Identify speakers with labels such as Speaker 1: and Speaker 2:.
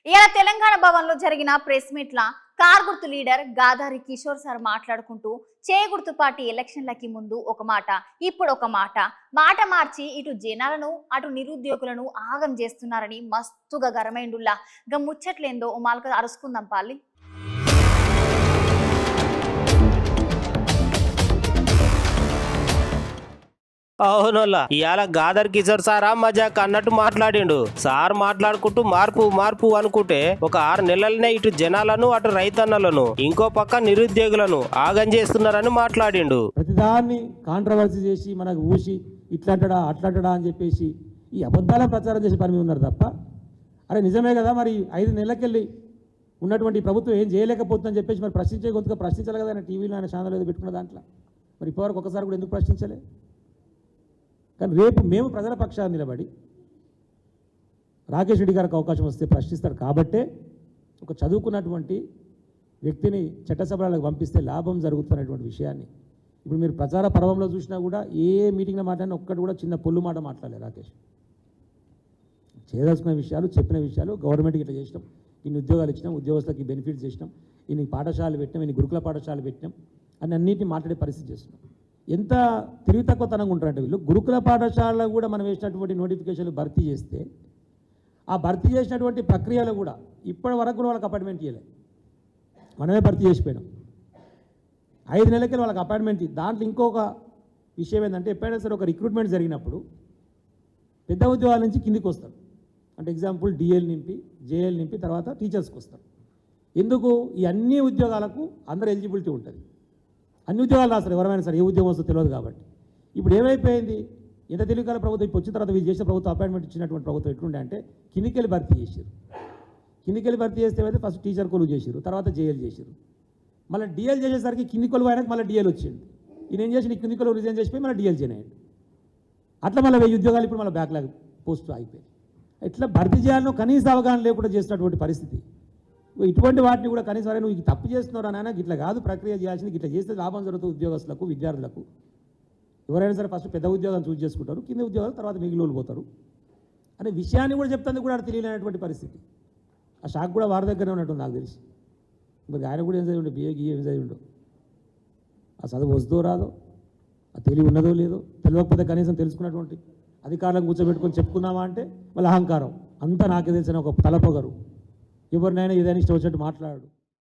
Speaker 1: ఇలా తెలంగాణ భవన్ లో జరిగిన ప్రెస్ మీట్ లా కార్ గుర్తు లీడర్ గాదారి కిషోర్ సార్ మాట్లాడుకుంటూ గుర్తు పార్టీ ఎలక్షన్లకి ముందు ఒక మాట ఇప్పుడు ఒక మాట మార్చి ఇటు జనాలను అటు నిరుద్యోగులను ఆగం చేస్తున్నారని మస్తుగా గరమైండుల్లా ముచ్చట్లేందో ఓ మాల్క అరుసుకుందాం పాలి.
Speaker 2: అవునోళ్ళ ఇవాళ గాదర్ కిషోర్ సారా మజాక్ అన్నట్టు మాట్లాడిండు. సార్ మాట్లాడుకుంటూ మార్పు మార్పు అనుకుంటే ఒక 6 నెలలనే ఇటు జనాలను అటు రైతన్నలను ఇంకో పక్క నిరుద్యోగులను ఆగం చేస్తున్నారని మాట్లాడిండు.
Speaker 3: ప్రతిదాన్ని కాంట్రవర్సీ చేసి మనకు ఊసి ఇట్లాంటడా అట్లాంటడా అని చెప్పేసి ఈ అబద్ధాల ప్రచారం చేసే పని మీద ఉన్నారు తప్ప అరే నిజమే కదా మరి 5 నెలలకెళ్ళి ఉన్నటువంటి ప్రభుత్వం ఏం చేయలేకపోతుందని చెప్పేసి మరి ప్రశ్నించే గొంతుగా ప్రశ్నించాలి కదా. ఆయన టీవీలో ఆయన ఛానల్ ఏదో పెట్టుకున్న దాంట్లో మరి ఇప్పటివరకు ఒకసారి కూడా ఎందుకు ప్రశ్నించలే? కానీ రేపు మేము ప్రజల పక్షాన్ని నిలబడి రాకేష్ రెడ్డి గారికి అవకాశం వస్తే ప్రశ్నిస్తాడు కాబట్టే ఒక చదువుకున్నటువంటి వ్యక్తిని చట్టసభలకు పంపిస్తే లాభం జరుగుతున్నటువంటి విషయాన్ని ఇప్పుడు మీరు ప్రచార పర్వంలో చూసినా కూడా ఏ మీటింగ్లో మాట్లాడినా ఒక్కటి కూడా చిన్న పొల్లు మాట మాట్లాడలేదు. రాకేష్ చేయదలుచుకున్న విషయాలు చెప్పిన విషయాలు గవర్నమెంట్కి ఇట్లా చేసినాం, ఇన్ని ఉద్యోగాలు ఇచ్చినాం, ఉద్యోగస్తులకి బెనిఫిట్స్ చేసినాం, ఇన్ని పాఠశాలలు పెట్టినాం, ఇన్ని గురుకుల పాఠశాలలు పెట్టినాం అని అన్నింటినీ మాట్లాడే పరిస్థితి చేస్తున్నాం. ఎంత తెలివి తక్కువతనంగా ఉంటారంటే వీళ్ళు. గురుకుల పాఠశాలలో కూడా మనం వేసినటువంటి నోటిఫికేషన్లు భర్తీ చేస్తే ఆ భర్తీ చేసినటువంటి ప్రక్రియలో కూడా ఇప్పటి వరకు కూడా వాళ్ళకి అపాయింట్మెంట్ ఇవ్వలేదు. మనమే భర్తీ చేసిపోయినాం. 5 నెలలకి వాళ్ళకి అపాయింట్మెంట్. దాంట్లో ఇంకొక విషయం ఏంటంటే ఎప్పుడైనా సరే ఒక రిక్రూట్మెంట్ జరిగినప్పుడు పెద్ద ఉద్యోగాల నుంచి కిందికి వస్తారు. అంటే ఎగ్జాంపుల్ డిఎల్ నింపి జేఎల్ నింపి తర్వాత టీచర్స్కి వస్తారు. ఎందుకు? ఈ అన్ని ఉద్యోగాలకు అందరూ ఎలిజిబిలిటీ ఉంటుంది. అన్ని ఉద్యోగాలు రాస్తారు ఎవరైనా సరే, ఏ ఉద్యోగం వస్తుందో తెలియదు కాబట్టి. ఇప్పుడు ఏమైపోయింది? ఎంత తెలివికాల ప్రభుత్వం ఇప్పుడు వచ్చిన తర్వాత వీళ్ళు చేసిన ప్రభుత్వం అపాయింట్మెంట్ ఇచ్చినటువంటి ప్రభుత్వం ఎట్లుండే అంటే కిందికెళ్ళి భర్తీ చేశారు. కిందికెళ్ళి భర్తీ చేస్తే అయితే ఫస్ట్ టీచర్ కొలువు చేశారు, తర్వాత జేఎల్ చేశారు, మళ్ళీ డిఎల్ చేసేసరికి కింది కొలువు అయినాక మళ్ళీ డిఎల్ వచ్చింది. ఈయన ఏం చేసి కింది కొలువు రిజైన్ చేసిపోయి మళ్ళీ డిఎల్ చేయనండి. అట్లా మళ్ళీ 1000 ఉద్యోగాలు ఇప్పుడు మళ్ళీ బ్యాక్లాగ్ పోస్ట్ అయిపోయాయి. ఇట్లా భర్తీ చేయాలనో కనీస అవగాహన లేకుండా చేసినటువంటి పరిస్థితి. ఇటువంటి వాటిని కూడా కనీసం వరే నువ్వు తప్పు చేస్తున్నావు నాయన, ఇట్లా కాదు ప్రక్రియ చేయాల్సింది, ఇట్లా చేస్తే లాభం జరుగుతుంది ఉద్యోగస్తులకు విద్యార్థులకు. ఎవరైనా సరే ఫస్ట్ పెద్ద ఉద్యోగాలు చూస్ చేసుకుంటారు, కింద ఉద్యోగాలు తర్వాత మిగిలిన పోతారు అనే విషయాన్ని కూడా చెప్తుంది కూడా తెలియలేనటువంటి పరిస్థితి. ఆ షాక్ కూడా వారి దగ్గరనే ఉన్నట్టు నాకు తెలిసి. మరి ఆయన కూడా ఏం చదివి ఉండే, బిఏకి ఏం చదివి ఉండవు. ఆ చదువు వస్తుందో రాదో, ఆ తెలివి ఉన్నదో లేదో, తెలియకపోతే కనీసం తెలుసుకున్నటువంటి అధికారులను కూర్చోబెట్టుకొని చెప్పుకుందామా అంటే వాళ్ళ అహంకారం అంతా నాకే తెలిసిన ఒక తలపొగరు. ఎవరినైనా ఏదైనా ఇష్టం వచ్చినట్టు మాట్లాడు.